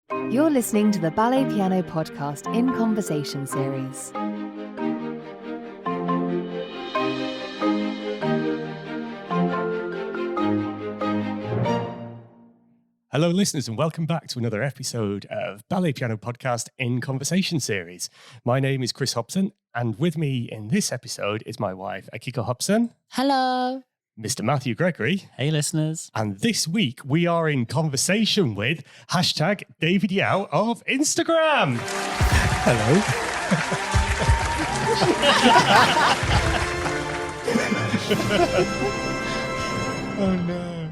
You're listening to the Ballet Piano Podcast in Conversation series. Hello, listeners, and welcome back to another episode of Ballet Piano Podcast in Conversation series. My name is Chris Hobson, and with me in this episode is my wife, Akiko Hobson. Hello. Mr. Matthew Gregory. Hey, listeners. And this week we are in conversation with #David Yow of Instagram. Hello. Oh no.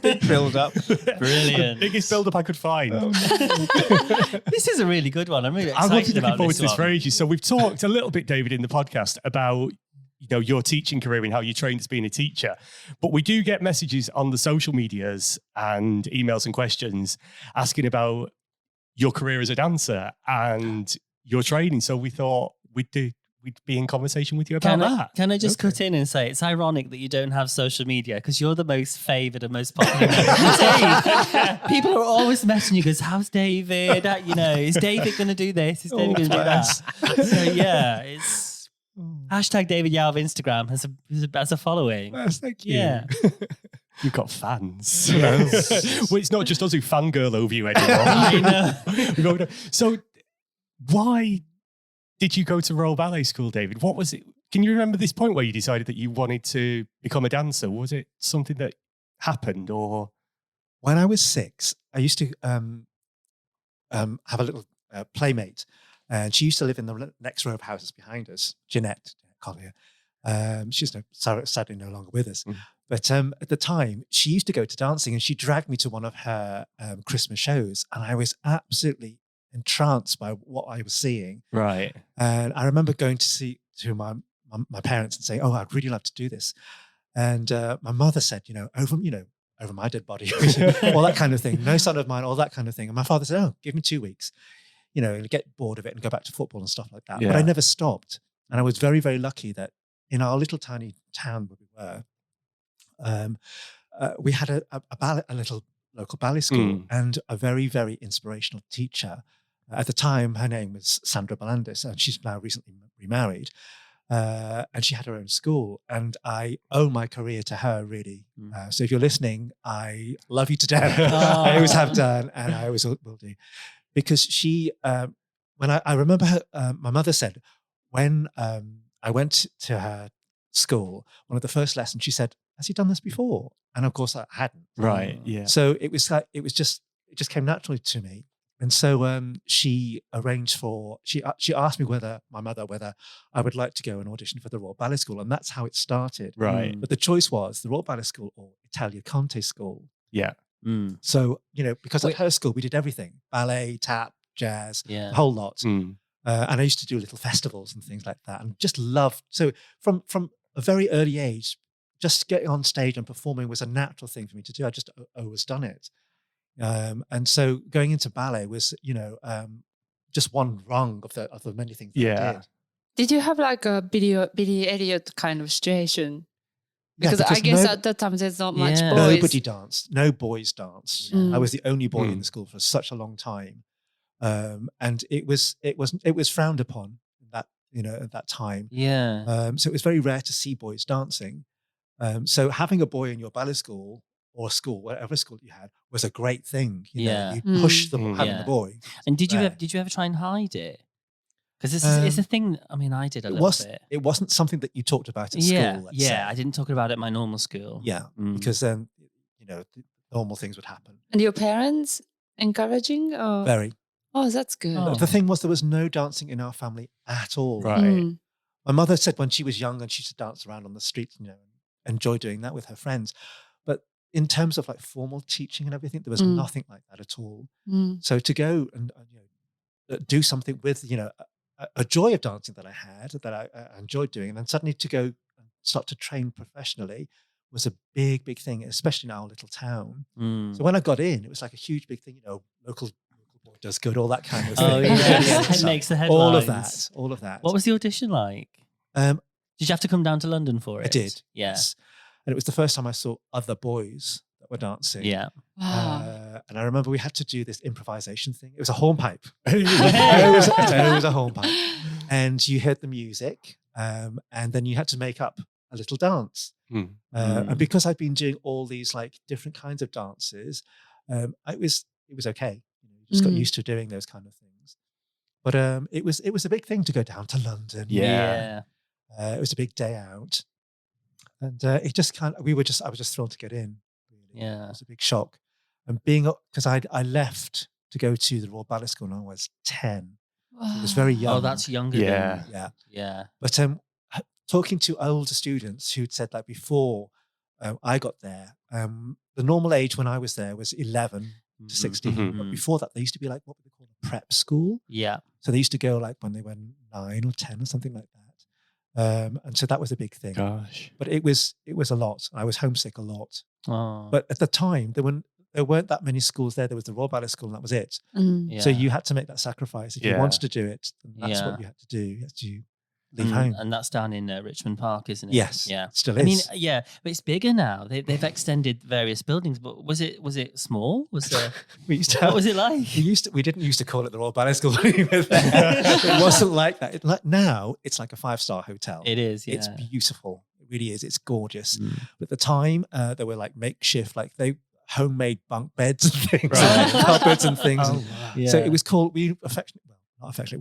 Big build up. Brilliant. Biggest build-up I could find. Oh, no. This is a really good one. I'm really I've excited been looking about forward to this one. for ages. So we've talked a little bit, David, in the podcast about your teaching career and how you trained as being a teacher. But we do get messages on the social medias and emails and questions asking about your career as a dancer and your training. So we thought we'd be in conversation with you about that. Can I just cut in and say it's ironic that you don't have social media because you're the most favoured and most popular member of the team. People are always messaging you, goes, how's David? Is David going to do this? Is David going to do that? So yeah, it's #David Yow of Instagram has a following. Yes, thank you. Yeah. You've got fans. Yes. Well, it's not just us who fangirl over you anymore. I know. So why did you go to Royal Ballet School, David? What was it? Can you remember this point where you decided that you wanted to become a dancer? Was it something that happened or? When I was 6, I used to have a little playmate, and she used to live in the next row of houses behind us, Jeanette Collier. She's sadly no longer with us. But at the time, she used to go to dancing, and she dragged me to one of her Christmas shows, and I was absolutely entranced by what I was seeing. Right. And I remember going to my parents and saying, "Oh, I'd really love to do this." And my mother said, over my dead body, all that kind of thing. No son of mine, all that kind of thing. And my father said, "Oh, give me 2 weeks, and get bored of it and go back to football and stuff like that." Yeah. But I never stopped. And I was very, very lucky that in our little tiny town where we were, we had a little local ballet school and a very, very inspirational teacher. At the time, her name was Sandra Balandis, and she's now recently remarried. And she had her own school, and I owe my career to her, really. So if you're listening, I love you to death. I always have done, and I always will do. Because she, when I remember her, my mother said, when I went to her school, one of the first lessons, she said, "Has he done this before?" And of course I hadn't. Right. Yeah. So it just came naturally to me. And so she arranged she asked me whether I would like to go and audition for the Royal Ballet School. And that's how it started. Right. But the choice was the Royal Ballet School or Italia Conte School. Yeah. So, because at her school, we did everything: ballet, tap, jazz, the whole lot. And I used to do little festivals and things like that, and just loved. So from a very early age, just getting on stage and performing was a natural thing for me to do. I just always done it. And so going into ballet was, just one rung of the many things that I did. Did you have like a Billy Elliot kind of situation? Because I guess at that time there's not much boys. Nobody danced. No boys danced. I was the only boy in the school for such a long time. And it was frowned upon at that time. Yeah. So it was very rare to see boys dancing. So having a boy in your ballet school or school, whatever school you had, was a great thing. You push them having the boy. And did you ever try and hide it? Because it's a thing. I mean, I did a little bit. It wasn't something that you talked about at school. Let's say. I didn't talk about it at my normal school. Yeah, because then the normal things would happen. And your parents encouraging? Or? Very. Oh, that's good. The thing was, there was no dancing in our family at all. Right. My mother said when she was young and she used to dance around on the streets, and enjoy doing that with her friends. But in terms of like formal teaching and everything, there was nothing like that at all. So to go and do something with a joy of dancing that I had, that I enjoyed doing, and then suddenly to go and start to train professionally was a big, big thing, especially in our little town. So when I got in, it was like a huge, big thing. Local boy does good, all that kind of thing. Oh yeah, it makes the headlines. All of that. What was the audition like? Did you have to come down to London for it? I did. Yeah. Yes. And it was the first time I saw other boys that that were dancing. Yeah. Wow. And I remember we had to do this improvisation thing. It was a hornpipe. It was a hornpipe. And you heard the music, and then you had to make up a little dance. And because I'd been doing all these like different kinds of dances, it was okay. You just got used to doing those kind of things. But it was a big thing to go down to London. Yeah. It was a big day out, and it just I was just thrilled to get in. Really. Yeah. It was a big shock, and because I left to go to the Royal Ballet School when I was 10. I was very young. Oh, that's younger. Yeah. Than, yeah. But talking to older students who'd said like before I got there, the normal age when I was there was 11 to 16. But before that, they used to be like what we call a prep school. Yeah. So they used to go like when they were 9 or 10 or something like that. And so that was a big thing. Gosh. But it was a lot. I was homesick a lot. Oh. But at the time, there weren't that many schools there. There was the Royal Ballet School, and that was it. Mm. So you had to make that sacrifice. If you wanted to do it, then that's what you had to do. You had to leave home. And that's down in Richmond Park, isn't it? Yes. Yeah. Still is. I mean, yeah, but it's bigger now. They've extended various buildings, but was it small? Was there? What was it like? We didn't used to call it the Royal Ballet School when we were there. It wasn't like that. Now it's like a 5-star hotel. It is. Yeah. It's beautiful. It really is. It's gorgeous. But at the time, there were like makeshift, like homemade bunk beds and things, cupboards and things. Oh, wow. So it was called. We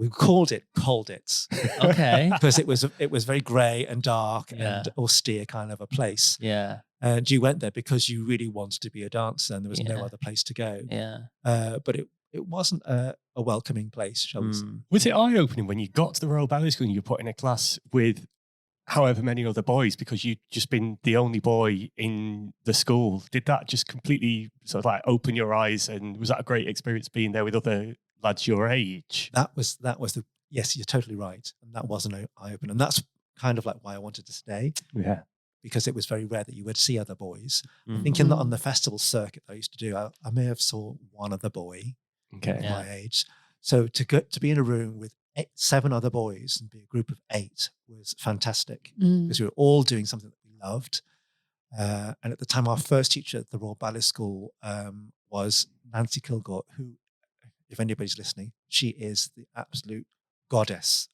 called it Colditz. Okay. Because it was very grey and dark and austere kind of a place. Yeah. And you went there because you really wanted to be a dancer, and there was no other place to go. Yeah. But it wasn't a welcoming place, shall we say. Was it eye-opening when you got to the Royal Ballet School and you were put in a class with however many other boys because you'd just been the only boy in the school? Did that just completely sort of like open your eyes, and was that a great experience being there with other lads your age? That was yes, you're totally right. And that was an eye-opener. And that's kind of like why I wanted to stay. Yeah. Because it was very rare that you would see other boys. I think on the festival circuit that I used to do, I may have saw one other boy of my age. So to be in a room with 7 other boys and be a group of 8 was fantastic because we were all doing something that we loved. And at the time, our first teacher at the Royal Ballet School was Nancy Kilgore, who, if anybody's listening, she is the absolute goddess.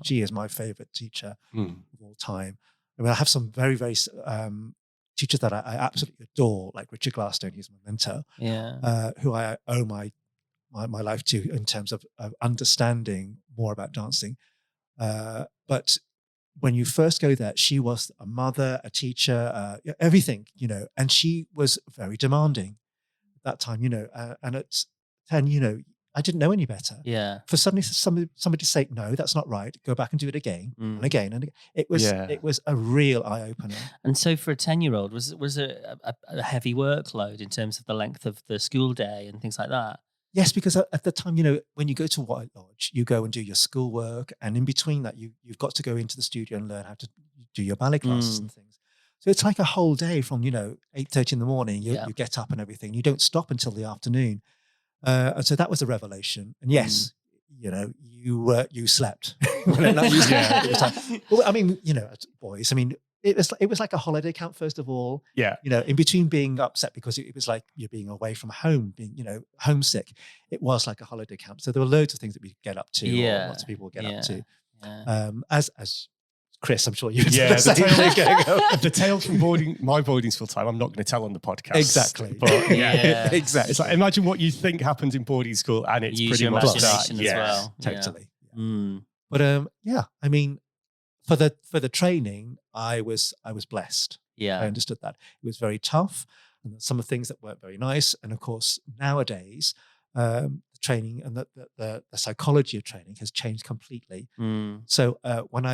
She is my favorite teacher of all time. I mean, I have some very, very teachers that I absolutely adore, like Richard Glasstone, he's my mentor, who I owe my life to in terms of understanding more about dancing. But when you first go there, she was a mother, a teacher, everything, and she was very demanding at that time, and at 10, I didn't know any better. Yeah. For suddenly somebody to say, no, that's not right. Go back and do it again and again and again. It was a real eye opener. And so for a 10-year-old, was it a heavy workload in terms of the length of the school day and things like that? Yes, because at the time, when you go to White Lodge, you go and do your schoolwork, and in between that, you've got to go into the studio and learn how to do your ballet classes and things. So it's like a whole day from 8:30 in the morning. You get up and everything. You don't stop until the afternoon. And so that was a revelation. And yes, you slept. Well, I mean, boys, I mean, it was like a holiday camp, first of all. Yeah. In between being upset because it was like you're being away from home, being, homesick, it was like a holiday camp. So there were loads of things that we get up to, or lots of people would get up to. Yeah. As Chris, I'm sure you would say the same thing. The tale from my boarding school time, I'm not going to tell on the podcast. Exactly. But exactly. It's like, imagine what you think happens in boarding school, and it's Use pretty your much imagination that. as well. Totally. Yeah. But I mean, for the training, I was blessed. Yeah. I understood that. It was very tough, and some of the things that weren't very nice. And of course, nowadays, the training and the psychology of training has changed completely. So when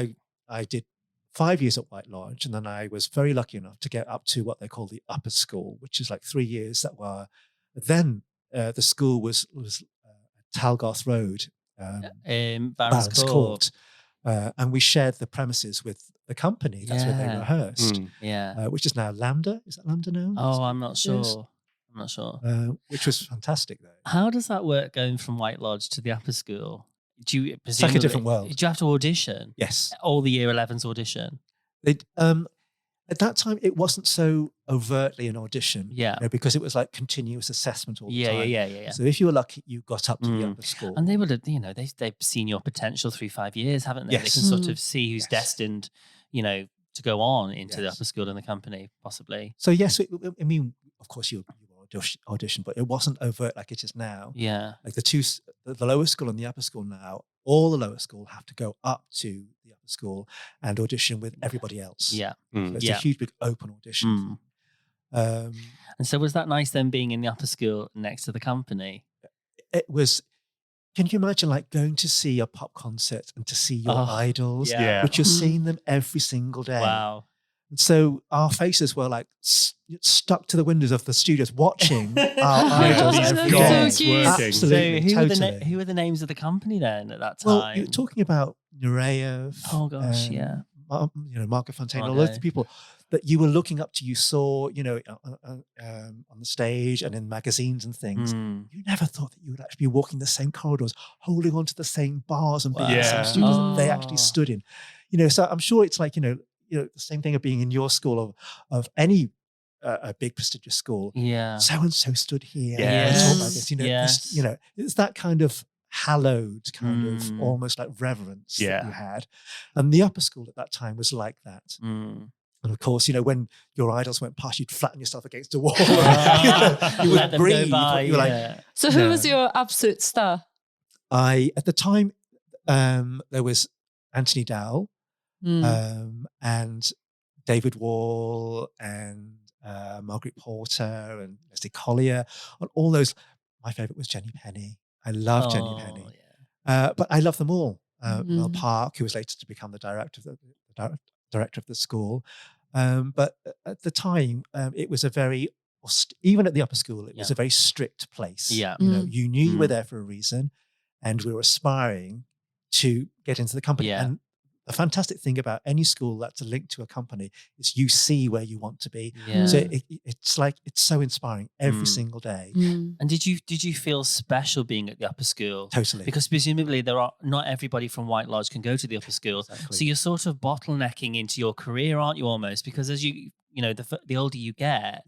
I did 5 years at White Lodge, and then I was very lucky enough to get up to what they call the upper school, which is like 3 years that were. Then the school was Talgarth Road, Barons Court. And we shared the premises with the company. That's where they rehearsed. Which is now Lambda. Is that Lambda now? Oh, I'm not sure. Which was fantastic, though. How does that work going from White Lodge to the upper school? It's like a different world. Do you have to audition? Yes. All the year 11s audition? At that time, it wasn't so overtly an audition, Yeah. because it was like continuous assessment all the time. Yeah. So if you were lucky, you got up to the upper school. And they would have, they've seen your potential through 5 years, haven't they? They Yes. can sort of see who's destined, to go on into the Yes. upper school in the company, possibly. So yes, I mean, of course you audition, but it wasn't overt like it is now. Yeah. Like the lower school and the upper school now, all the lower school have to go up to the upper school and audition with everybody else. Yeah. So it's a huge, big open audition. And so was that nice then being in the upper school next to the company? It was. Can you imagine like going to see a pop concert and to see your idols, yeah. which you're seeing them every single day? Wow. And so our faces were like stuck to the windows of the studios watching our idols these every gods day. working. Absolutely, So totally. who were the names of the company then at that time? Well, you're talking about Nureyev. Oh gosh, yeah. Marco Fontaine, all those people that you were looking up to. You saw, on the stage and in magazines and things. You never thought that you would actually be walking the same corridors, holding on to the same bars and being in the same studios that they actually stood in. So I'm sure it's like, the same thing of being in your school of any a big prestigious school. Yeah. So and so stood here. Yes. And talked about this. It's that kind of hallowed kind of almost like reverence that you had. And the upper school at that time was like that. And of course, when your idols went past, you'd flatten yourself against a wall. You would breathe. So who was your absolute star? At the time, there was Anthony Dowell and David Wall and Margaret Porter and Leslie Collier and all those. My favorite was Jenny Penny. I love Jenny Penny. Yeah. But I love them all. Mel Park, who was later to become the director of the school. But at the time, it was a very, even at the upper school, it was a very strict place. Yeah. You knew you were there for a reason, and we were aspiring to get into the company. Yeah. And the fantastic thing about any school that's linked to a company is you see where you want to be. Yeah. So it's so inspiring every single day. And did you feel special being at the upper school? Totally. Because presumably not everybody from White Lodge can go to the upper school. Exactly. So you're sort of bottlenecking into your career, aren't you, almost? Because as the older you get,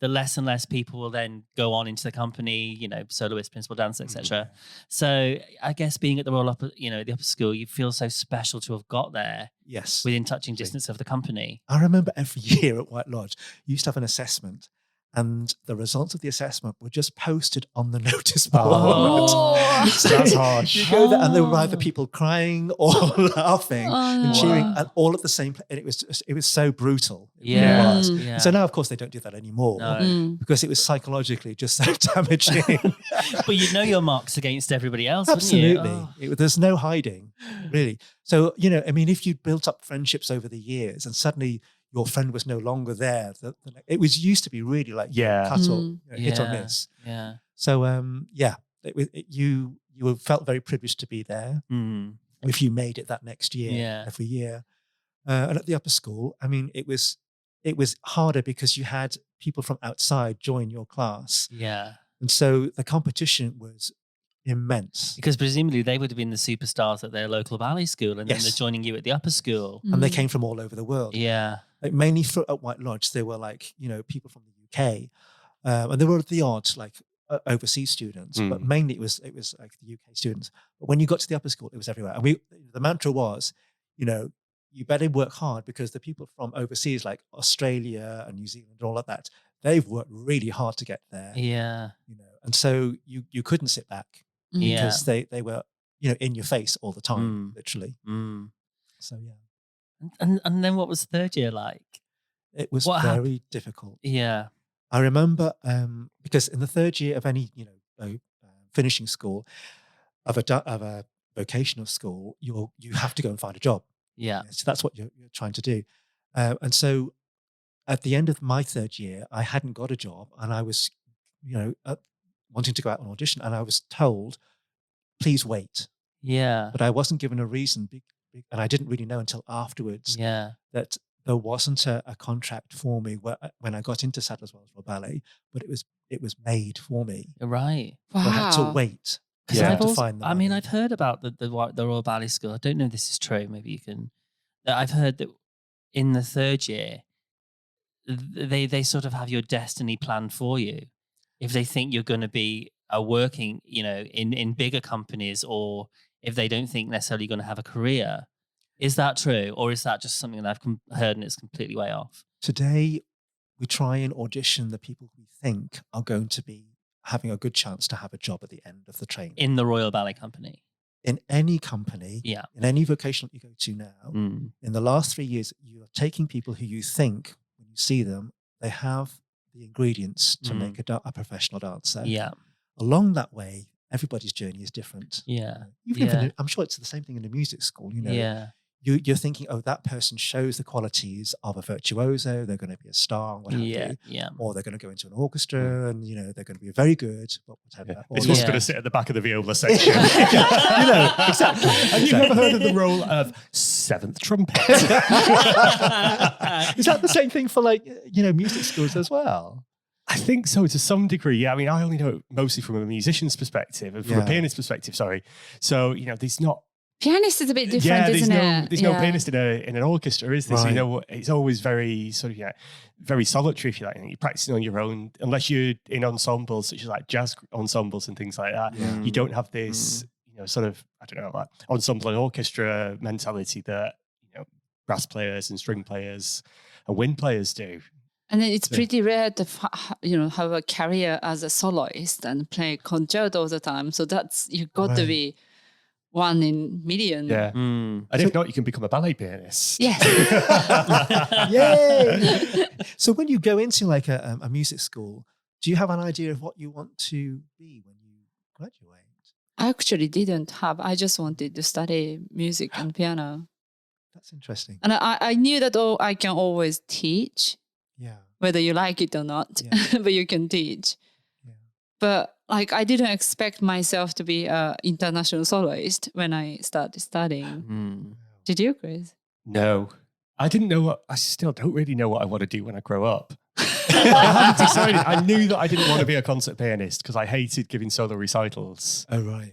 the less and less people will then go on into the company, soloist, principal dancer, etc. So I guess being at the the upper school, you feel so special to have got there. Yes. Within touching distance of the company. I remember every year at White Lodge, you used to have an assessment, and the results of the assessment were just posted on the notice board. That's harsh. You go there, and there were either people crying or laughing and cheering, and all at the same place. And it was so brutal. It really was. Yeah. So now, of course, they don't do that anymore because it was psychologically just so damaging. But you know your marks against everybody else, Absolutely. wouldn't you? There's no hiding, really. So, if you'd built up friendships over the years and suddenly your friend was no longer there, it was used to be really like cut or hit or miss. Yeah. So, you felt very privileged to be there if you made it that next year, every year. And at the upper school, it was harder because you had people from outside join your class. Yeah. And so the competition was immense. Because presumably they would have been the superstars at their local ballet school, and then they're joining you at the upper school. And they came from all over the world. Yeah. Like mainly at White Lodge, they were like, people from the UK. And there were the odd overseas students, but mainly it was like the UK students. But when you got to the upper school, it was everywhere. And the mantra was, you better work hard because the people from overseas, like Australia and New Zealand and all of that, they've worked really hard to get there. Yeah. And so you couldn't sit back because they were, in your face all the time, literally. So, yeah. And then what was third year like? It was very difficult. Yeah. I remember because in the third year of any, finishing school, of a vocational school, you have to go and find a job. Yeah. So that's what you're trying to do. And so at the end of my third year, I hadn't got a job, and I was, wanting to go out on audition, and I was told, please wait. Yeah. But I wasn't given a reason, and I didn't really know until afterwards that there wasn't a contract for me when I got into Sadler's Wells Royal Ballet, but it was made for me. Right. Wow. I had to wait. I've heard about the Royal Ballet School. I don't know if this is true. Maybe you can. I've heard that in the third year, they sort of have your destiny planned for you. If they think you're going to be working, in bigger companies, or if they don't think necessarily going to have a career. Is that true? Or is that just something that I've heard and it's completely way off? Today, we try and audition the people we think are going to be having a good chance to have a job at the end of the training. In the Royal Ballet Company? In any company, in any vocation you go to now, in the last 3 years, you are taking people who you think, when you see them, they have the ingredients to make a professional dancer. Yeah. Along that way, everybody's journey is different. Yeah. I'm sure it's the same thing in a music school. Yeah. You're thinking, oh, that person shows the qualities of a virtuoso. They're going to be a star, what have you. Yeah. Or they're going to go into an orchestra, and they're going to be very good. But whatever. This one's going to sit at the back of the viola section. Exactly. Have you ever heard of the role of seventh trumpet? Is that the same thing for music schools as well? I think so, to some degree. Yeah, I mean, I only know it mostly from a musician's perspective and from a pianist's perspective. Sorry, so there's not. Pianist is a bit different, isn't it? There's no pianist in an orchestra, is there? Right. So, it's always very sort of very solitary, if you like. You're practicing on your own, unless you're in ensembles such as like jazz ensembles and things like that. Yeah. You don't have this, sort of, I don't know, like ensemble and orchestra mentality that brass players and string players and wind players do. And then it's pretty rare to have a career as a soloist and play concerto all the time. So you've got to be one in million. Yeah. And if not, you can become a ballet pianist. Yes. Yay! So when you go into like a music school, do you have an idea of what you want to be when you graduate? I actually didn't have. I just wanted to study music and piano. That's interesting. And I knew that I can always teach. Yeah. Whether you like it or not, but you can teach. Yeah. But I didn't expect myself to be an international soloist when I started studying. Did you, Chris? No. I didn't know I still don't really know what I want to do when I grow up. I hadn't decided. I knew that I didn't want to be a concert pianist because I hated giving solo recitals. Oh, right.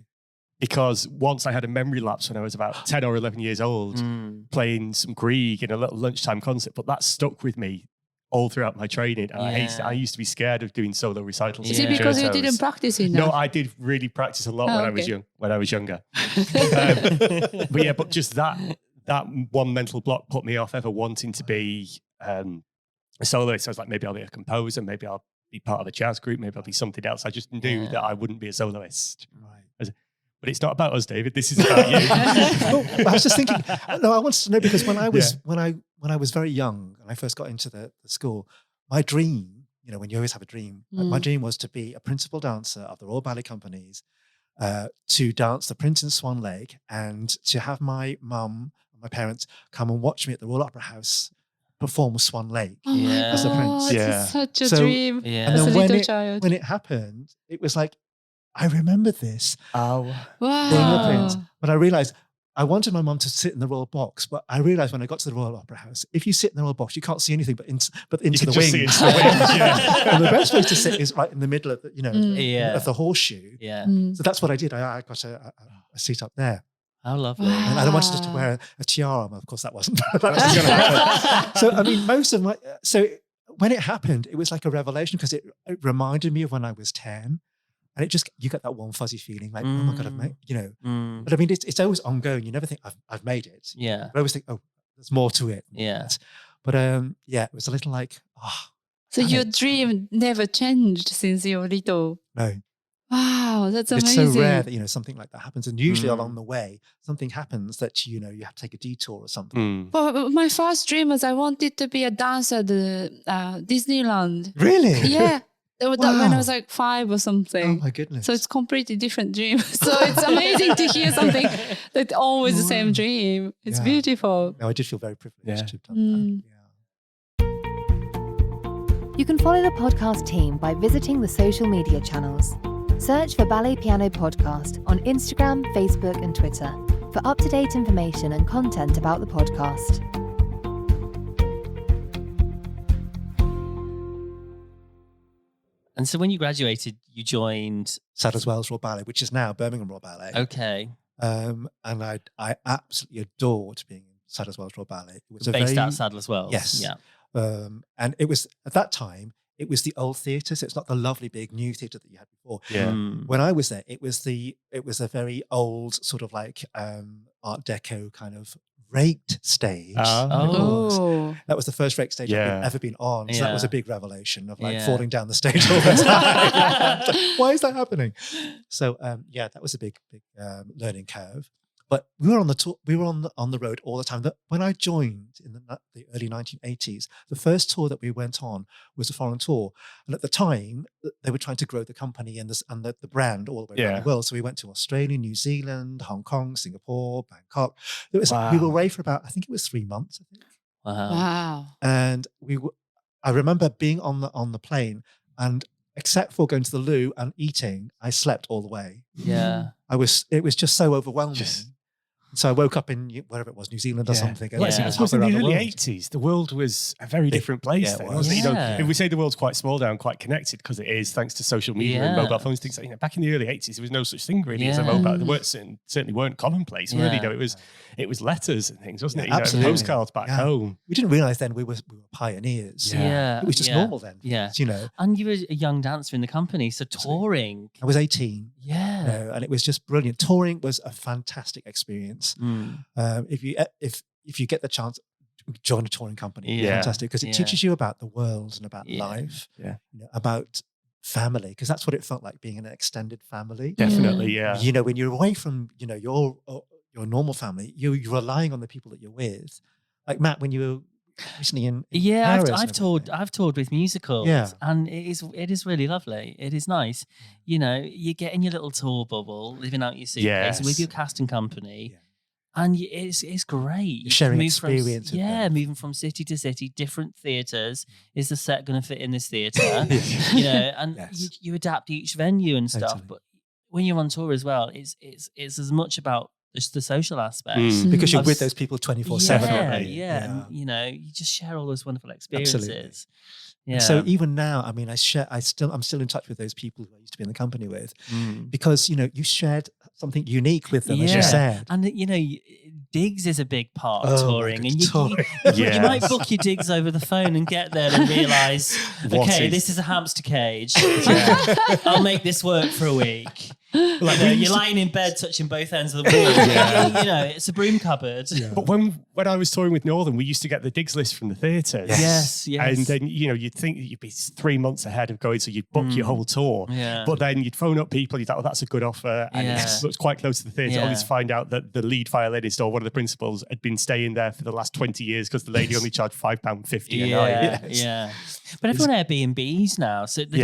Because once I had a memory lapse when I was about 10 or 11 years old, playing some Grieg in a little lunchtime concert, but that stuck with me all throughout my training. And I hated it. I used to be scared of doing solo recitals. Is it because you didn't practice enough? No, I did really practice a lot when I was young. When I was younger, but just that one mental block put me off ever wanting to be a soloist. So I was like, maybe I'll be a composer, maybe I'll be part of a jazz group, maybe I'll be something else. I just knew that I wouldn't be a soloist. Right. But it's not about us, David. This is about you. I was just thinking. No, I wanted to know because when I was very young and I first got into the school, my dream, when you always have a dream, my dream was to be a principal dancer of the Royal Ballet Companies, to dance the Prince and Swan Lake, and to have my mum and my parents come and watch me at the Royal Opera House perform Swan Lake as the Prince. It's such a dream. And as then a little child. when it happened, it was like, I remember this. Wow. Being the Prince. But I realized I wanted my mum to sit in the royal box, but I realized when I got to the Royal Opera House, if you sit in the royal box, you can't see anything but into the wings. And the best place to sit is right in the middle of the, of the horseshoe. Yeah. So that's what I did. I got a seat up there. How lovely. And I wanted to wear a tiara. Of course, that wasn't going to happen. So, I mean, so when it happened, it was like a revelation because it reminded me of when I was 10. And you get that warm fuzzy feeling like, oh my God, I've made, But I mean, it's always ongoing. You never think I've made it. Yeah. But I always think, oh, there's more to it. Yeah. But it was a little like, So your dream never changed since you were little? No. Wow, that's amazing. It's so rare that, something like that happens. And usually along the way, something happens that, you have to take a detour or something. Well, my first dream was I wanted to be a dancer at Disneyland. Really? Yeah. When I was like 5 or something. Oh my goodness. So it's completely different dream. So it's amazing to hear something that's always the same dream. It's beautiful. No, I did feel very privileged to have done that. You can follow the podcast team by visiting the social media channels. Search for Ballet Piano Podcast on Instagram, Facebook and Twitter for up-to-date information and content about the podcast. And so when you graduated, you joined Sadler's Wells Royal Ballet, which is now Birmingham Royal Ballet. Okay. And I absolutely adored being in Sadler's Wells Royal Ballet. It was based out of Sadler's Wells. Yes. Yeah. And it was, at that time, it was the old theatre, so it's not the lovely big new theatre that you had before. Yeah. When I was there, it was a very old sort of like Art Deco kind of raked stage. Oh. That was the first raked stage I've ever been on. So that was a big revelation of like falling down the stage all the time. Why is that happening? So that was a big learning curve. But we were on the tour, we were on the road all the time. When I joined in the early 1980s, the first tour that we went on was a foreign tour. And at the time, they were trying to grow the company and the brand all the way around the world. So we went to Australia, New Zealand, Hong Kong, Singapore, Bangkok. We were away for about, I think it was 3 months, I think. Wow. And I remember being on the plane, and except for going to the loo and eating, I slept all the way. Yeah. It was just so overwhelming. So I woke up in wherever it was, New Zealand or something. And I suppose in the early 80s, the world was a very different place. Then, wasn't it? If we say the world's quite small now and quite connected, because it is, thanks to social media and mobile phones, things like, back in the early 80s, there was no such thing really as a mobile. The words certainly weren't commonplace. Really, it was letters and things, wasn't it? Absolutely. Postcards back home. We didn't realise then we were pioneers. Yeah. It was just normal then. Yeah. You And you were a young dancer in the company, so touring. I was 18. Yeah. And it was just brilliant. Touring was a fantastic experience. If you get the chance, join a touring company. Fantastic, because it teaches you about the world and about life. About family, because that's what it felt like, being in an extended family. Definitely, When you're away from your normal family, you're relying on the people that you're with. Like Matt, when you were recently in Paris, I've toured with musicals, and it is really lovely. It is nice. You get in your little tour bubble, living out your suitcase with your cast and company. And it's great. You're sharing experience. Moving from city to city, different theatres. Is the set going to fit in this theatre? And you adapt each venue and stuff. But when you're on tour as well, it's as much about just the social aspects. Because you're with those people 24/7. And you just share all those wonderful experiences. Absolutely. Yeah. So even now, I mean, I'm still in touch with those people who I used to be in the company with, because you shared something unique with them, as you said. And digs is a big part of touring, and God, you might book your digs over the phone and get there and realise, this is a hamster cage. I'll make this work for a week. You're lying in bed touching both ends of the wall. It's a broom cupboard. But when I was touring with Northern, we used to get the digs list from the theatres. Yes. And then you'd think that you'd be 3 months ahead of going, so you'd book your whole tour. But then you'd phone up people, you'd think, that's a good offer, and it looks quite close to the theatre. Only to find out that the lead violinist or one of the principals had been staying there for the last 20 years because the lady only charged £5.50 a night. But everyone Airbnbs now, so the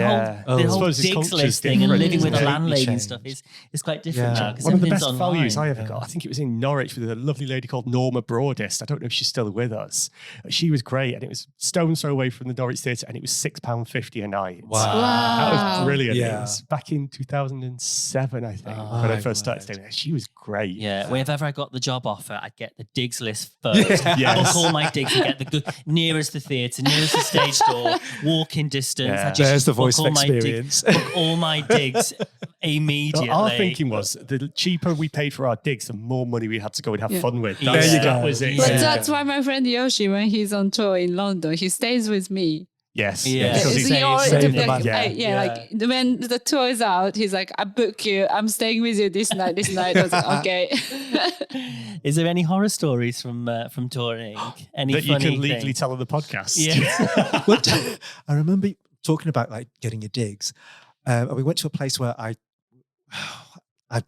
whole digs listing and living with a landlady and stuff is quite different now. One of the best values I ever got, I think it was in Norwich with a lovely lady called Norma Broadist. I don't know if she's still with us. She was great, and it was stone's throw away from the Norwich Theatre, and it was £6.50 a night. Wow. That was brilliant. It was back in 2007, I think, when I first started staying there. She was great. Yeah, whenever I got the job offer, I'd get the digs list first. Book all my digs and get the good, nearest the theatre, nearest the stage door, walking distance. There's the voice of experience. Book all my digs immediately. Our thinking was, the cheaper we paid for our digs, the more money we had to go and have fun with. There you go. That was it. But that's why my friend Yoshi, when he's on tour in London, he stays with me. Yes. Because he's like when the tour is out, he's like, I book you. I'm staying with you this night. I was like, okay. Is there any horror stories from touring? Any that you can legally tell on the podcast? Yeah. Well, I remember talking about like getting your digs. We went to a place where I'd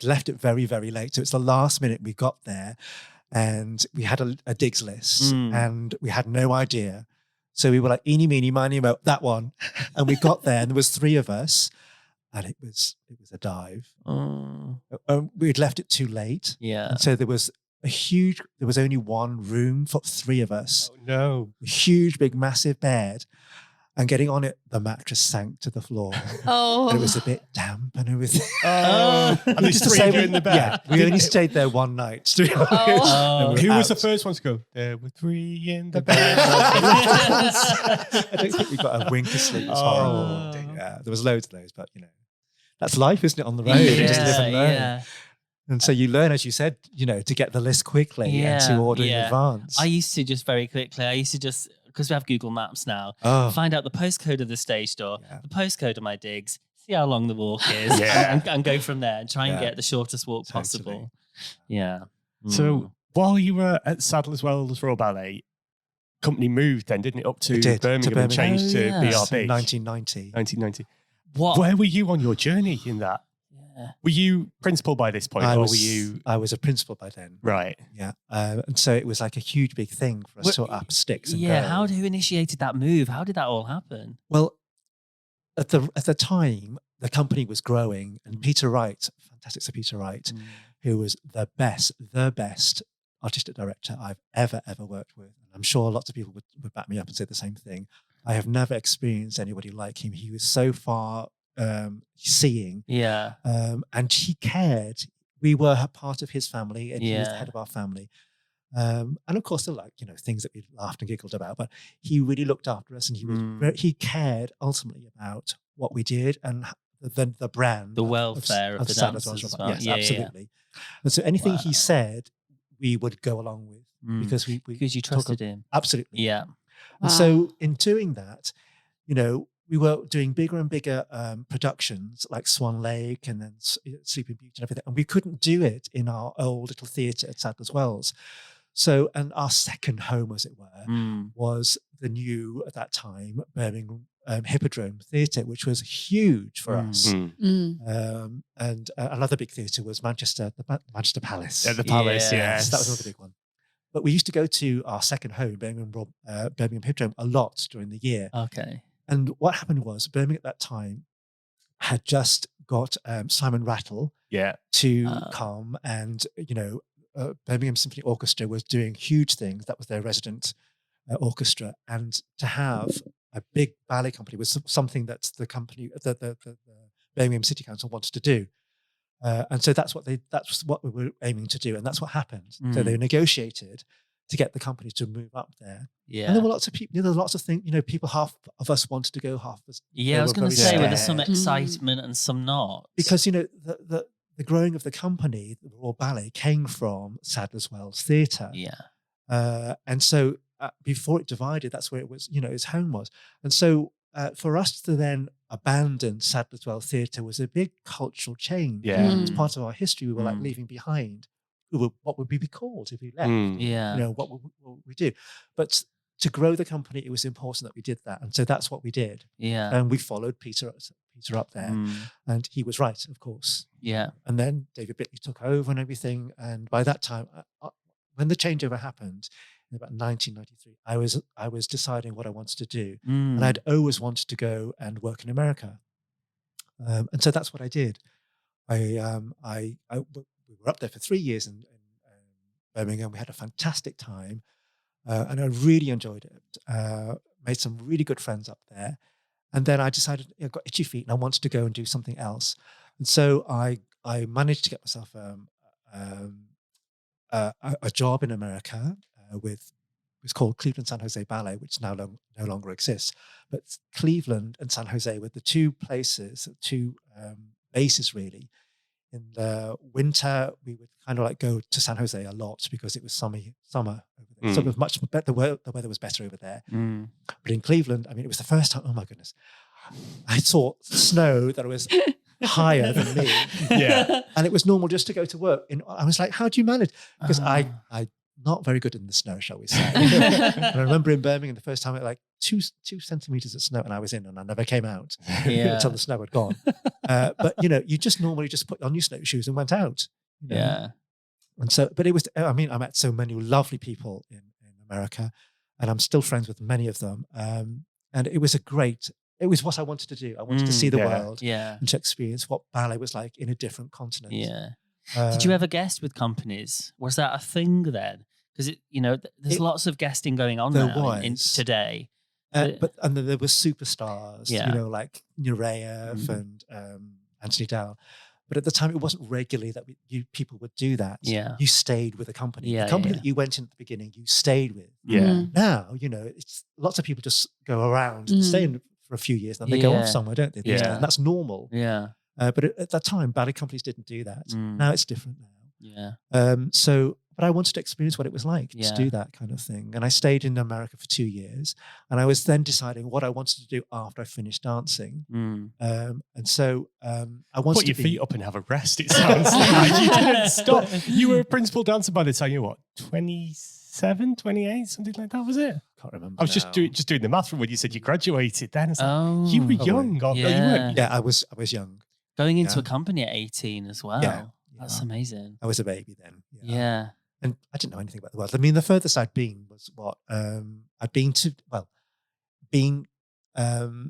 left it very, very late. So it's the last minute we got there, and we had a digs list, and we had no idea. So we were like, eeny, meeny, miny, mo, that one. And we got there, and there was 3 of us, and it was a dive. We'd left it too late. Yeah. And so there was only one room for 3 of us. Oh, no. A huge, big, massive bed. And getting on it, the mattress sank to the floor. And it was a bit damp and everything. And there's 3 of you in the bed. Yeah, we only stayed there one night. Who was the first one to go? There were 3 in the bed. I don't think we got a wink of sleep. It was horrible. Yeah, there was loads of those, but that's life, isn't it? On the road, you just live and learn. Yeah. And so you learn, as you said, to get the list quickly and to order in advance. I used to just very quickly. I used to just because we have Google Maps now, Oh, find out the postcode of the stage door, Yeah. the postcode of my digs, see how long the walk is, Yeah. and go from there and try and Yeah. get the shortest walk Totally. possible. Yeah. So while you were at Sadler's Wells Royal Ballet, company moved then, didn't it, up to It did, to Birmingham and Birmingham. changed Oh, to yeah. BRB? 1990. 1990. What? Where were you on your journey in that? Yeah. Were you principal by this point, I or was, were you I was a principal by then. right? Yeah. And so it was like a huge, big thing for us to up sticks and Yeah. go. Who initiated that move? How did that all happen? Well, at the time, the company was growing, and Peter Wright, fantastic Sir Peter Wright, who was the best artistic director I've ever worked with. And I'm sure lots of people would back me up and say the same thing. I have never experienced anybody like him. He was so far seeing, Yeah. and he cared. We were a part of his family, and he was the Yeah. head of our family. And of course, there were things that we laughed and giggled about, but he really looked after us, and he was he cared ultimately about what we did and the brand, The welfare of the Sadler's dancers Wells as Royal well. Ballet. Yes, Yeah, absolutely. And so anything Wow. he said, we would go along with because we because you talk trusted him. absolutely. Yeah. And so in doing that, we were doing bigger and bigger productions like Swan Lake and then Sleeping Beauty and everything. And we couldn't do it in our old little theatre at Sadler's Wells. So, and our second home, as it were, was the new, at that time, Birmingham Hippodrome Theatre, which was huge for us. And another big theatre was Manchester, the Manchester Palace. At the Palace, yes. That was another big one. But we used to go to our second home, Birmingham Hippodrome, a lot during the year. Okay. And what happened was Birmingham at that time had just got Simon Rattle to come, and Birmingham Symphony Orchestra was doing huge things. That was their resident orchestra, and to have a big ballet company was something that the company, the Birmingham City Council wanted to do. And so that's what we were aiming to do, and that's what happened. So they negotiated to get the company to move up there. Yeah. And there were lots of people. There were lots of things. People, half of us wanted to go, half of us. Yeah, I was going to say, were there some excitement and some not? Because the growing of the company, the Royal Ballet, came from Sadler's Wells Theatre. Yeah. And so before it divided, that's where it was. Its home was. And so for us to then abandon Sadler's Wells Theatre was a big cultural change. Yeah. It's part of our history. We were like leaving behind. What would we be called if we left? Yeah. What would we do? But to grow the company, it was important that we did that. And so that's what we did. Yeah. And we followed Peter up there. And he was right, of course. Yeah. And then David Bitley took over and everything. And by that time, when the changeover happened in about 1993, I was deciding what I wanted to do. And I'd always wanted to go and work in America. And so that's what I did. We were up there for 3 years in Birmingham. We had a fantastic time, and I really enjoyed it. Made some really good friends up there, and then I decided I got itchy feet and I wanted to go and do something else. And so I managed to get myself a job in America it's called Cleveland San Jose Ballet, which now no longer exists. But Cleveland and San Jose were the two bases really. In the winter, we would kind of go to San Jose a lot because it was summer over there. So it was much better. The weather was better over there. But in Cleveland, it was the first time. Oh my goodness, I saw snow that was higher than me. Yeah, and it was normal just to go to work. I was like, how do you manage? Because I not very good in the snow, shall we say? And I remember in Birmingham the first time, like 2 centimeters of snow, and I was in, and I never came out until the snow had gone. But you just normally just put on your snowshoes and went out. Yeah. And so, but it was. I met so many lovely people in America, and I'm still friends with many of them. And it was it was what I wanted to do. I wanted to see the world, and to experience what ballet was like in a different continent. Yeah. Did you ever guest with companies? Was that a thing then? Because there's lots of guesting going on now in today. But there were superstars, like Nureyev and Anthony Dowell. But at the time, it wasn't regularly that people would do that. Yeah. You stayed with a company. Yeah, the company that you went in at the beginning, you stayed with. Yeah. Now, it's lots of people just go around and stay in for a few years, and then they go off somewhere, don't they? Yeah. And that's normal. Yeah. But at that time, ballet companies didn't do that. Now it's different now. Yeah. So but I wanted to experience what it was like to do that kind of thing. And I stayed in America for 2 years, and I was then deciding what I wanted to do after I finished dancing. And so I wanted put your to feet up and have a rest. It sounds like you didn't stop. You were a principal dancer by the time you were what, 27, 28, something like that, was it? Can't remember. I was just doing the math from when you said you graduated. Then it's like, you were young. Probably. You weren't. Yeah, I was young. Going into a company at 18 as well. Yeah. That's amazing. I was a baby then. Yeah. And I didn't know anything about the world. I mean, the furthest I'd been was I'd been to,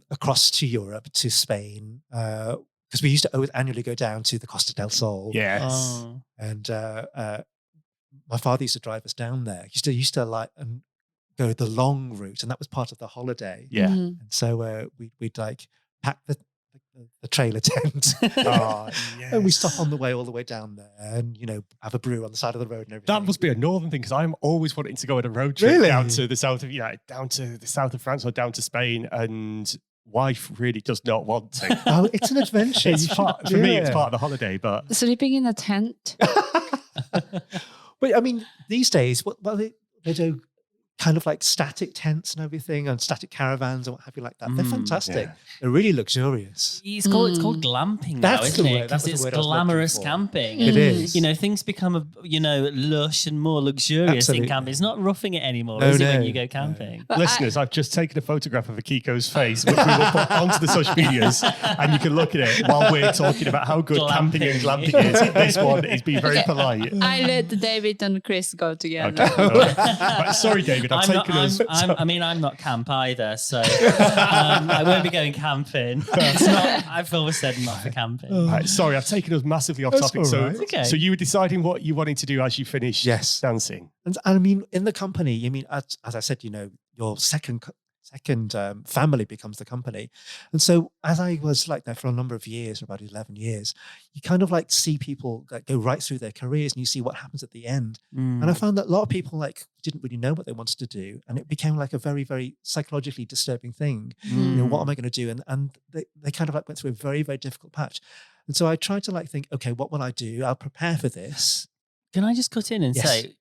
across to Europe, to Spain, because we used to always annually go down to the Costa del Sol. Yes. Oh. And my father used to drive us down there. He used to like go the long route, and that was part of the holiday. Yeah. And so we'd like pack the trailer tent. Oh, yes. And we stop on the way all the way down there, and have a brew on the side of the road and everything. That must be a northern thing, because I'm always wanting to go on a road trip down to the south of France or down to Spain, and wife really does not want to. Oh, it's an adventure. For me, it's part of the holiday. But Sleeping in a tent. But I mean, these days, they do kind of like static tents and everything, and static caravans and what have you like that. They're fantastic. Yeah. They're really luxurious. It's called glamping now, That's isn't the it? word. That was Because the it's word I was looking glamorous for. camping. It is. Things become, lush and more luxurious Absolutely. in camping. It's not roughing it anymore, No, is it, when no, you go no. camping? But listeners, I've just taken a photograph of Akiko's face, which we will put onto the social medias, and you can look at it while we're talking about how good camping and glamping is. This one is being very polite. I let David and Chris go together. Okay. All right. Right, sorry, David. I've taken us. I'm not camp either, so I won't be going camping. I've always said not for camping. Right, sorry, I've taken us massively off That's topic. all So, right. Okay. so you were deciding what you wanted to do as you finished Yes. dancing. And I mean, in the company, as I said, your second family becomes the company. And so as I was like there for a number of years, about 11 years, you kind of like see people like go right through their careers, and you see what happens at the end. And I found that a lot of people like didn't really know what they wanted to do. And it became like a very, very psychologically disturbing thing. What am I going to do? And they kind of like went through a very, very difficult patch. And so I tried to like think, okay, what will I do? I'll prepare for this. Can I just cut in and Yes. say,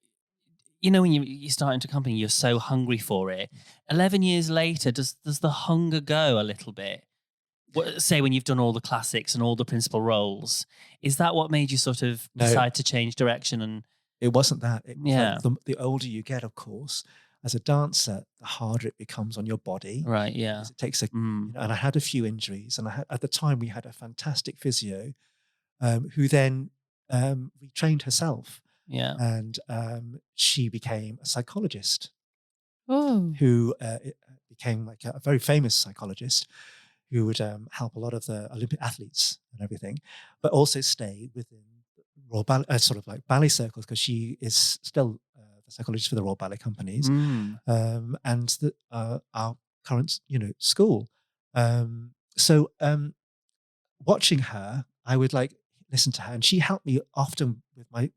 when you start into a company, you're so hungry for it. 11 years later, does the hunger go a little bit? Say when you've done all the classics and all the principal roles, is that what made you sort of No. decide to change direction? And It wasn't that. It was Yeah. like the older you get, of course, as a dancer, the harder it becomes on your body. right, yeah. 'Cause it takes and I had a few injuries, and at the time we had a fantastic physio who then retrained herself, Yeah. and she became a psychologist Oh. who became like a very famous psychologist who would help a lot of the Olympic athletes and everything, but also stay within Royal Ballet, sort of like ballet circles, because she is still the psychologist for the Royal Ballet companies and our current, school. So watching her, I would like listen to her, and she helped me often with my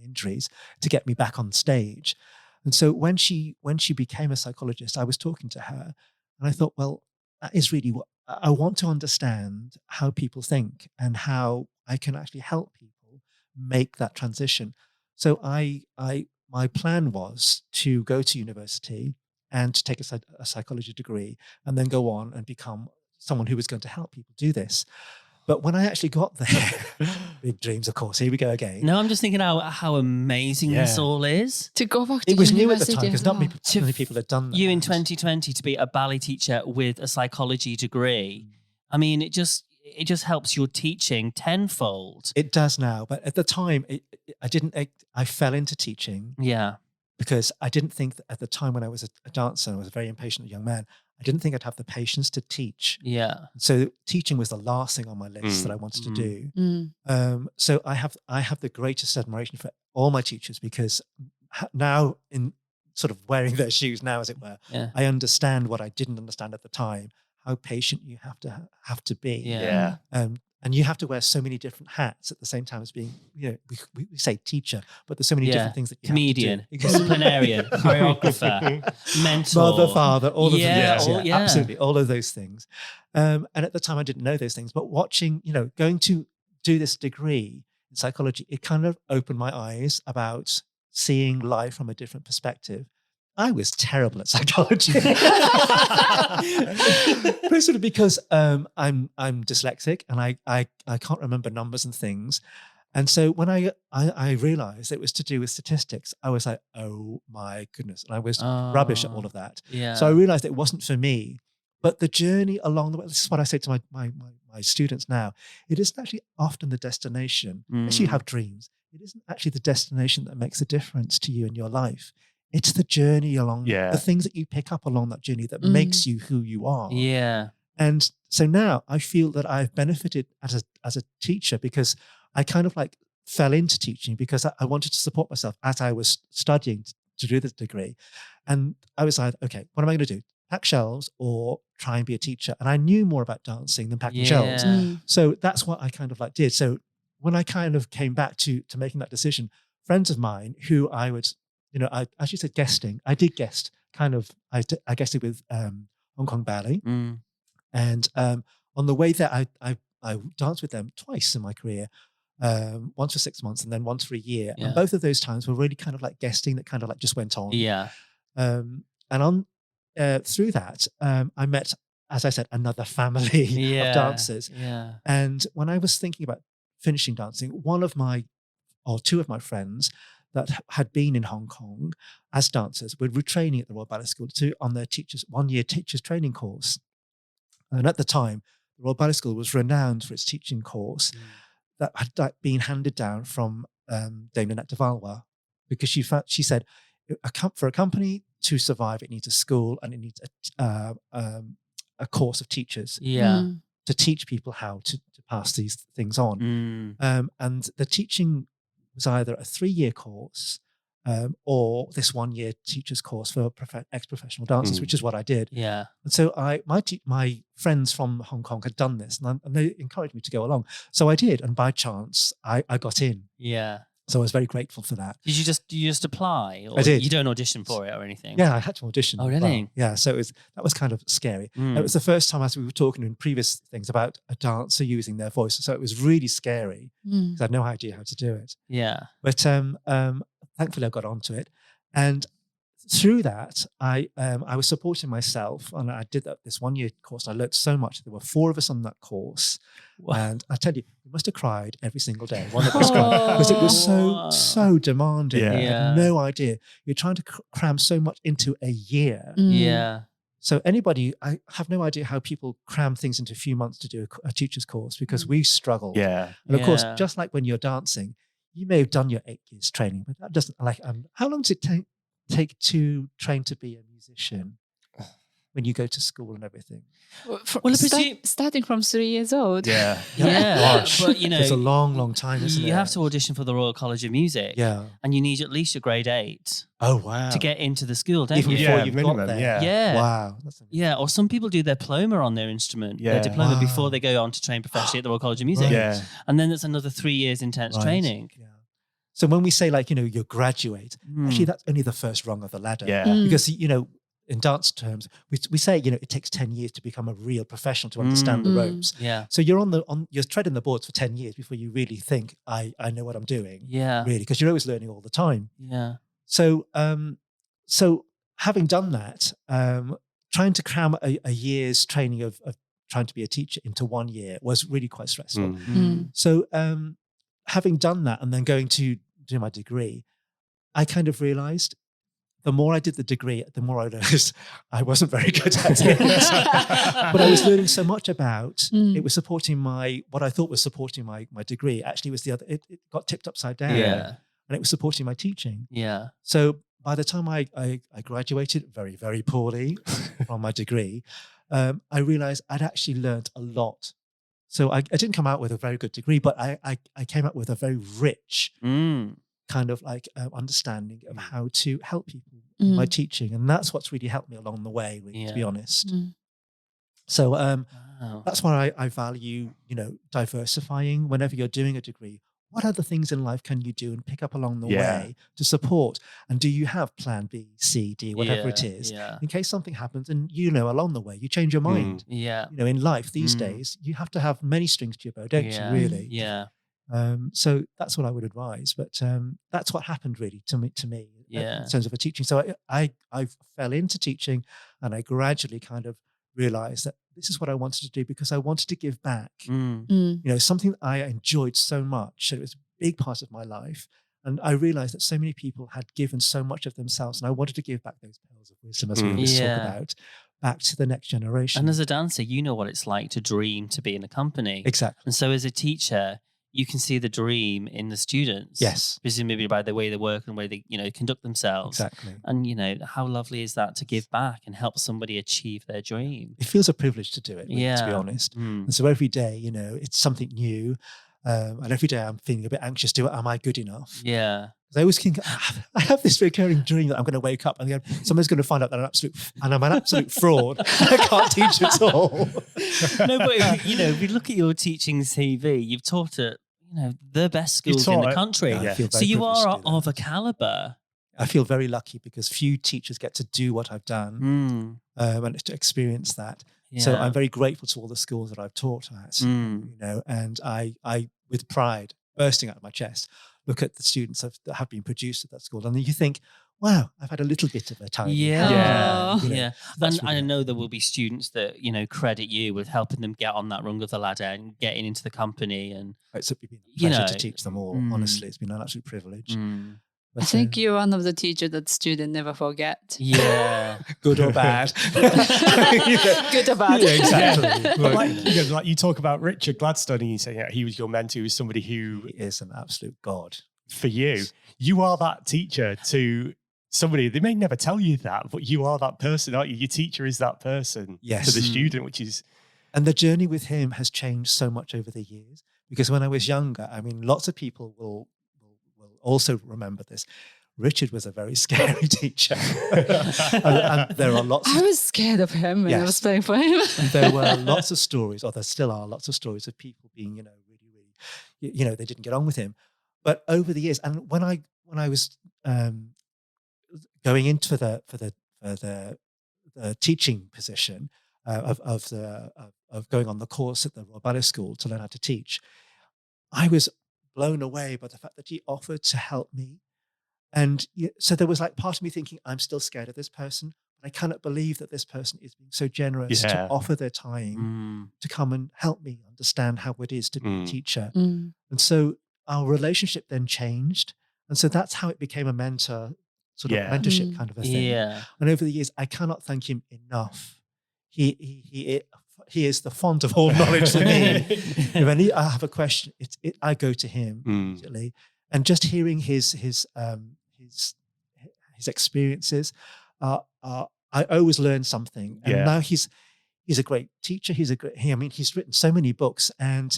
injuries to get me back on stage. And so when she became a psychologist, I was talking to her, and I thought, well, that is really what I want to understand, how people think and how I can actually help people make that transition. So my plan was to go to university and to take a psychology degree, and then go on and become someone who was going to help people do this. But when I actually got there, big dreams, of course, here we go again. No, I'm just thinking how amazing this all is. To go back to It was new at the university time, because as not well. many people had done that. You in 2020 to be a ballet teacher with a psychology degree. I mean, it just helps your teaching tenfold. It does now, but at the time, I fell into teaching Yeah. because I didn't think that at the time when I was a dancer, I was a very impatient young man, I didn't think I'd have the patience to teach. Yeah. So teaching was the last thing on my list that I wanted to do. So I have the greatest admiration for all my teachers, because now, in sort of wearing their shoes now, as it were, Yeah. I understand what I didn't understand at the time, how patient you have to be. Yeah. And you have to wear so many different hats at the same time as being, we say teacher, but there's so many different things that you Comedian, have to do. disciplinarian, choreographer, mentor. Mother, father, all of them. Yeah, Yes, absolutely. All of those things. And at the time I didn't know those things, but watching, going to do this degree in psychology, it kind of opened my eyes about seeing life from a different perspective. I was terrible at psychology. Principally because I'm dyslexic and I can't remember numbers and things. And so when I realized it was to do with statistics, I was like, oh my goodness. And I was rubbish at all of that. Yeah. So I realized it wasn't for me. But the journey along the way, this is what I say to my students now, it isn't actually often the destination. As you have dreams, it isn't actually the destination that makes a difference to you in your life. It's the journey along, the things that you pick up along that journey that makes you who you are. Yeah. And so now I feel that I've benefited as a teacher because I kind of like fell into teaching because I wanted to support myself as I was studying to do this degree. And I was like, okay, what am I going to do? Pack shelves or try and be a teacher? And I knew more about dancing than packing shelves. So that's what I kind of like did. So when I kind of came back to making that decision, friends of mine who I would, I, as you said, guesting, I did guest kind of, I guested with Hong Kong Ballet. And on the way there, I danced with them twice in my career. Once for 6 months and then once for a year. And both of those times were really kind of like guesting that kind of like just went on. And on through that, I met, as I said, another family of dancers. And when I was thinking about finishing dancing, two of my friends that had been in Hong Kong as dancers were retraining at the Royal Ballet School on their 1-year teachers training course. And at the time, the Royal Ballet School was renowned for its teaching course that had been handed down from Dame Nanette de Valois, because she said, for a company to survive, it needs a school and it needs a course of teachers to teach people how to pass these things on. And the teaching was either a 3-year course or this 1-year teacher's course for ex-professional dancers, which is what I did. And so my friends from Hong Kong had done this, and they encouraged me to go along. So I did, and by chance, I got in. So I was very grateful for that. Did you just apply? Or I did. You don't audition for it or anything? Yeah, I had to audition. Oh, really? Yeah, so that was kind of scary. It was the first time, as we were talking in previous things, about a dancer using their voice. So it was really scary because I had no idea how to do it. But thankfully I got onto it. And through that, I was supporting myself, and I did this 1-year course. I learned so much. There were 4 of us on that course. Wow. And I tell you, we must have cried every single day. One of us cried because it was so demanding. I had no idea. You're trying to cram so much into a year. So I have no idea how people cram things into a few months to do a teacher's course, because we struggled. And of course, just like when you're dancing, you may have done your 8 years training, but that doesn't how long does it take to train to be a musician when you go to school and everything? Starting from 3 years old. Gosh, but it's a long time, isn't it? You have to audition for the Royal College of Music. And you need at least your grade 8. Oh wow! To get into the school, don't Even you? before you've got there. Wow. That's or some people do their diploma on their instrument. Their diploma before they go on to train professionally at the Royal College of Music. And then there's another 3 years intense training. So when we say you graduate, actually that's only the first rung of the ladder. Because in dance terms, we say it takes 10 years to become a real professional, to understand the ropes. So you're you're treading the boards for 10 years before you really think I know what I'm doing. Really, because you're always learning all the time. So so having done that, trying to cram a year's training of trying to be a teacher into 1 year was really quite stressful. So having done that and then going to do my degree, I kind of realized the more I did the degree, the more I realized I wasn't very good at it. But I was learning so much about it was supporting what I thought was supporting my degree. Actually, was the other. It got tipped upside down. And it was supporting my teaching. So by the time I graduated very, very poorly from my degree, I realized I'd actually learned a lot. So I didn't come out with a very good degree, but I came out with a very rich kind of understanding of how to help people in my teaching. And that's what's really helped me along the way, really, to be honest. So that's why I value, diversifying whenever you're doing a degree. What other things in life can you do and pick up along the way to support? And do you have plan B, C, D, whatever it is, in case something happens and along the way, you change your mind. In life these days, you have to have many strings to your bow, don't you, really? So that's what I would advise. But that's what happened really to me in terms of a teaching. So I fell into teaching, and I gradually kind of realized that this is what I wanted to do because I wanted to give back. You know, something that I enjoyed so much. It was a big part of my life. And I realized that so many people had given so much of themselves, and I wanted to give back those pearls of wisdom, as we always talk about, back to the next generation. And as a dancer, you know what it's like to dream to be in a company. Exactly. And so as a teacher, you can see the dream in the students. Yes. Presumably by the way they work and the way they, you know, conduct themselves. Exactly. And, you know, how lovely is that to give back and help somebody achieve their dream? It feels a privilege to do it, really, to be honest. And so every day, you know, it's something new. And every day I'm feeling a bit anxious. Am I good enough? Yeah. Because I always think, I have this recurring dream that I'm going to wake up and someone's going to find out that I'm an absolute fraud. I can't teach at all. No, but you know, if you look at your teaching CV, you've taught at, you know, the best schools in the country. So you are of a caliber. I feel very lucky because few teachers get to do what I've done and to experience that. Yeah. So I'm very grateful to all the schools that I've taught at, you know, and I, with pride bursting out of my chest, look at the students that have been produced at that school. And then you think, wow, I've had a little bit of a time. Yeah. You know, yeah. And really I know there will be students that, you know, credit you with helping them get on that rung of the ladder and getting into the company. And it's been a pleasure to teach them all. Honestly, it's been an absolute privilege. But I think you're one of the teachers that students never forget. Yeah. Good or bad. Good or bad. Yeah, exactly. But like you talk about Richard Gladstone and you say he was your mentor, he was somebody who... He is an absolute god. For you, you are that teacher to somebody, they may never tell you that, but you are that person, aren't you? Your teacher is that person to the student, which is... And the journey with him has changed so much over the years. Because when I was younger, I mean, lots of people will also remember this. Richard was a very scary teacher. and there are lots I was scared of him when I was playing for him. There were lots of stories, or there still are lots of stories of people being, you know, really, you know, they didn't get on with him. But over the years, and when I was going into the teaching position of going on the course at the Royal Ballet School to learn how to teach, I was blown away by the fact that he offered to help me. And so there was like part of me thinking, I'm still scared of this person, but I cannot believe that this person is being so generous to offer their time to come and help me understand how it is to be a teacher. And so our relationship then changed. And so that's how it became a mentor, sort of mentorship kind of a thing. Yeah. And over the years, I cannot thank him enough. He is the font of all knowledge for me. If I have a question, I go to him immediately. And just hearing his experiences, I always learn something. And now he's a great teacher. He's written so many books, and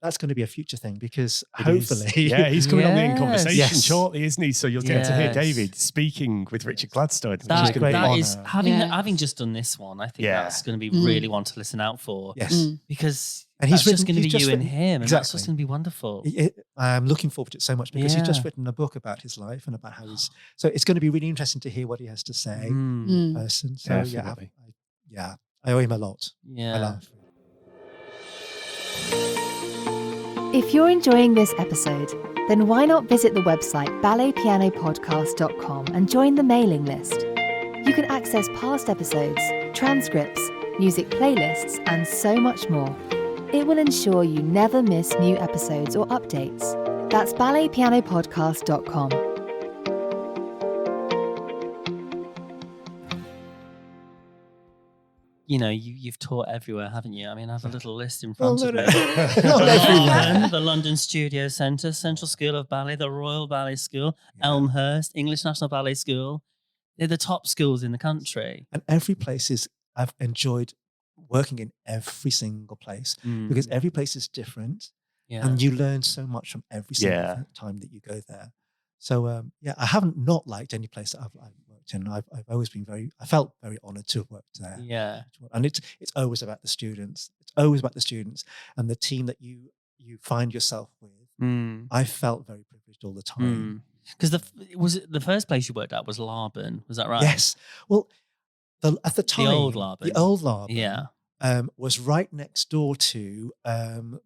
that's going to be a future thing because hopefully... he's coming on the In Conversation shortly, isn't he? So you'll get to hear David speaking with Richard Gladstone. That is having just done this one, I think that's going to be really one to listen out for. Yes. Because and he's just going to be you and him, and that's just going to be wonderful. I'm looking forward to it so much because he's just written a book about his life and about how he's... So it's going to be really interesting to hear what he has to say. Person. So I owe him a lot. Yeah. I love. If you're enjoying this episode, then why not visit the website balletpianopodcast.com and join the mailing list. You can access past episodes, transcripts, music playlists, and so much more. It will ensure you never miss new episodes or updates. That's balletpianopodcast.com. You know, you've taught everywhere, haven't you? I mean, I have a little list in front of me. The London Studio Centre, Central School of Ballet, the Royal Ballet School, Elmhurst, English National Ballet School. They're the top schools in the country. And every place I've enjoyed working in every single place because every place is different. Yeah. And you learn so much from every single time that you go there. So, I haven't not liked any place that I've worked in. I've always been I felt very honoured to have worked there. Yeah. And it's always about the students. It's always about the students and the team that you find yourself with. I felt very privileged all the time. Because the first place you worked at was Laban, was that right? Yes. Well, at the time, the old Laban. Yeah. was right next door to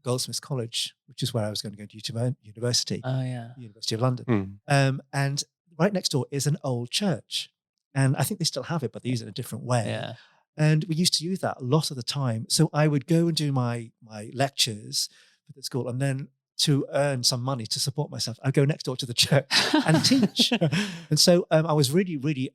Goldsmiths College, which is where I was going to go to university. Oh, yeah. University of London. And right next door is an old church. And I think they still have it, but they use it in a different way. Yeah. And we used to use that a lot of the time. So I would go and do my lectures for the school, and then to earn some money to support myself, I'd go next door to the church and teach. And so I was really, really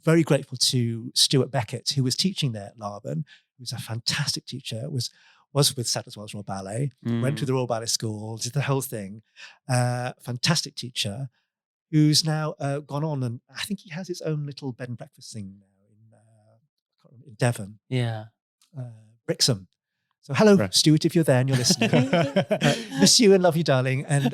very grateful to Stuart Beckett, who was teaching there at Laban. He was a fantastic teacher, was with Sadler's Wells Royal Ballet, went to the Royal Ballet School, did the whole thing. Fantastic teacher, who's now gone on, and I think he has his own little bed and breakfast thing now in Devon. Yeah. Brixham. So hello, Right. Stuart, if you're there and you're listening. Miss you and love you, darling. And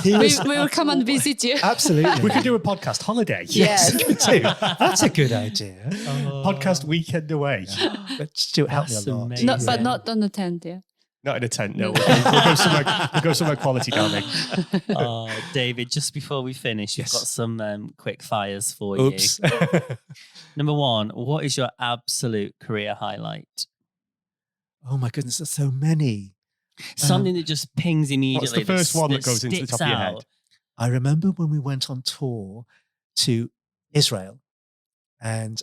he was, We will come and visit you. absolutely. We could do a podcast holiday. Yes, we could do. That's a good idea. Podcast weekend away. But Stuart helped me That's a lot. amazing. Not, but not on the tent, yeah. Not in a tent, no. We'll go somewhere quality, darling. Oh, David, just before we finish, we've Yes. got some quick fires for Oops. you. Number one, what is your absolute career highlight? Oh my goodness, there's so many. Something that just pings immediately. What's the first one that goes into the sticks top of your head? out. I remember when we went on tour to Israel, and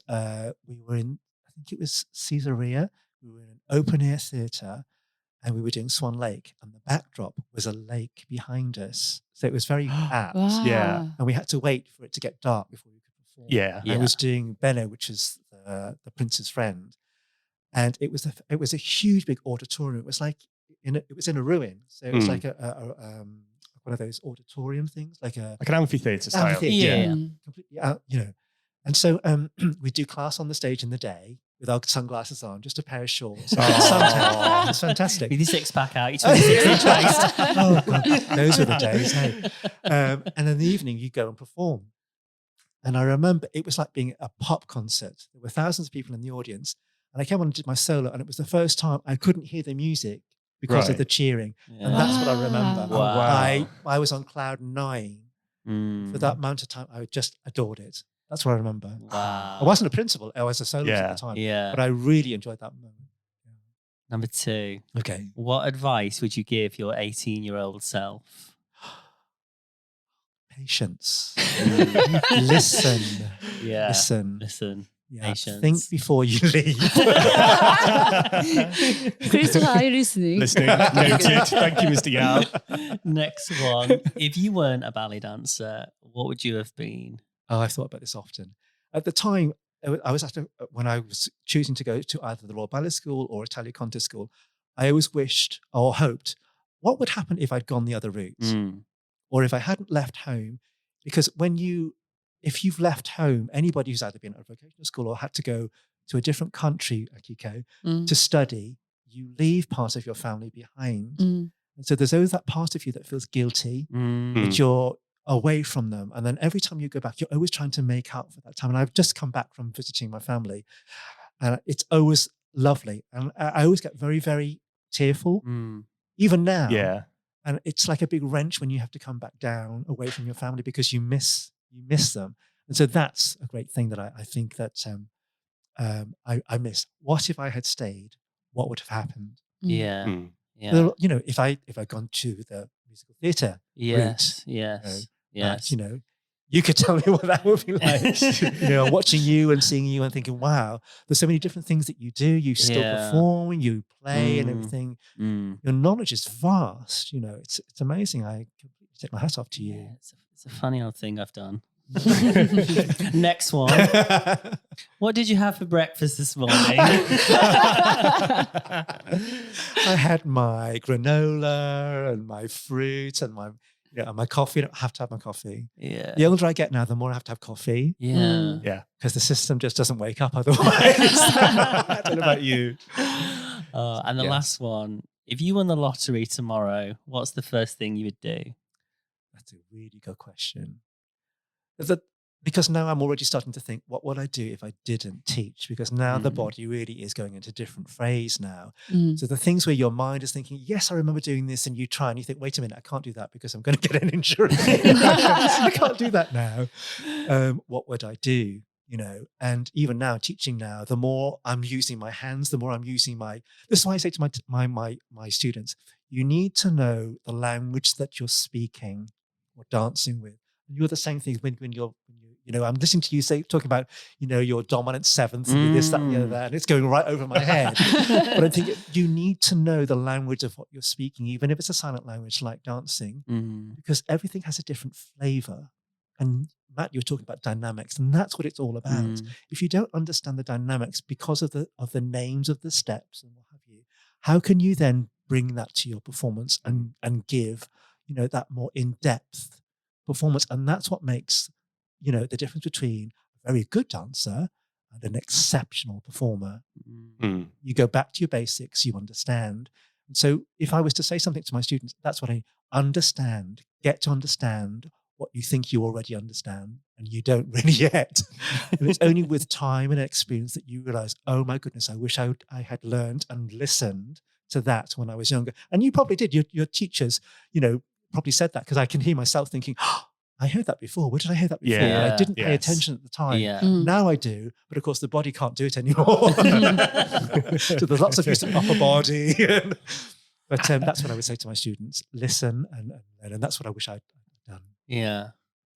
we were in, I think it was Caesarea. We were in an open air theatre, and we were doing Swan Lake, and the backdrop was a lake behind us. So it was very apt. Wow. Yeah. And we had to wait for it to get dark before we could perform. Yeah. Yeah. I was doing Benno, which is the prince's friend, and it was a huge big auditorium. It was like it was in a ruin, so it was like one of those auditorium things, like an Like an amphitheatre style. amphitheatre, Yeah. completely out, And so we do class on the stage in the day with our sunglasses on, just a pair of shorts. Aw. It's fantastic. With your six-pack out, your 26-inch waist. Oh, God. Those were the days. Hey. And in the evening, you go and perform. And I remember it was like being at a pop concert. There were thousands of people in the audience. And I came on and did my solo, and it was the first time I couldn't hear the music because of Right. the cheering. Yeah. And that's what I remember. Oh, wow. I was on cloud 9 for that amount of time. I just adored it. That's what I remember. Wow. I wasn't a principal. I was a soloist Yeah. at the time. Yeah. But I really enjoyed that moment. Number two, Okay. what advice would you give your 18-year-old self? Patience. Listen. Yeah. Listen. Listen. Yeah. Patience. Think before you leave. Crystal, are you listening? Listening. Noted. Thank you, Mr. Yow. Next one. If you weren't a ballet dancer, what would you have been? Oh, I've thought about this often. At the time, I was when I was choosing to go to either the Royal Ballet School or Italia Conti School, I always wished or hoped, what would happen if I'd gone the other route? Or if I hadn't left home? Because if you've left home, anybody who's either been at a vocational school or had to go to a different country, Akiko, to study, you leave part of your family behind. And so there's always that part of you that feels guilty, that you're away from them. And then every time you go back, you're always trying to make up for that time. And I've just come back from visiting my family, and it's always lovely. And I always get very, very tearful, even now. Yeah. And it's like a big wrench when you have to come back down away from your family because you miss them. And so that's a great thing that I think that I miss. What if I had stayed? What would have happened? Yeah. Yeah. Well, if I'd gone to the musical theatre Yes. route, Yes. Yes. you could tell me what that would be like. Watching you and seeing you and thinking, wow, there's so many different things that you do. You still perform, you play and everything. Your knowledge is vast. It's amazing. I completely take my hat off to you. Yeah, it's a funny old thing I've done. Next one. What did you have for breakfast this morning? I had my granola and my fruit and my coffee. I don't have to have my coffee. Yeah. The older I get now, the more I have to have coffee Yeah. Yeah. because the system just doesn't wake up otherwise. I don't know about you. And the last one. If you won the lottery tomorrow, what's the first thing you would do? That's a really good question. Because now I'm already starting to think, what would I do if I didn't teach? Because now the body really is going into a different phase now. So the things where your mind is thinking, yes, I remember doing this, and you try and you think, wait a minute, I can't do that because I'm going to get an injury. I can't do that now. What would I do? and even now teaching now, the more I'm using my hands, the more I'm using this is why I say to my students, you need to know the language that you're speaking or dancing with. And you're the same thing when you're, I'm listening to you talking about, your dominant seventh, and this, that, and the other, and it's going right over my head. But I think you need to know the language of what you're speaking, even if it's a silent language like dancing, because everything has a different flavor. And Matt, you were talking about dynamics, and that's what it's all about. If you don't understand the dynamics because of the names of the steps and what have you, how can you then bring that to your performance and give, that more in-depth performance? And that's what makes, the difference between a very good dancer and an exceptional performer. You go back to your basics, you understand. And so if I was to say something to my students, that's what I understand, get to understand what you think you already understand, and you don't really yet. And it's only with time and experience that you realize, oh my goodness, I wish I had learned and listened to that when I was younger. And you probably did. Your teachers, probably said that, because I can hear myself thinking, oh, I heard that before. Where did I hear that before? Yeah. And I didn't pay attention at the time. Yeah. Now I do, but of course the body can't do it anymore. So there's lots of use of upper body. But that's what I would say to my students: listen and learn. And that's what I wish I'd done. Yeah.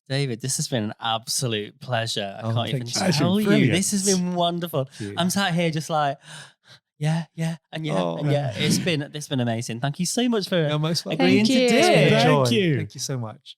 David, this has been an absolute pleasure. I can't even thank you. tell you. Brilliant. This has been wonderful. I'm sat here just like, yeah, and yeah. It's been amazing. Thank you so much for You're most welcome. agreeing Thank to do you. it. Thank you. Thank you so much.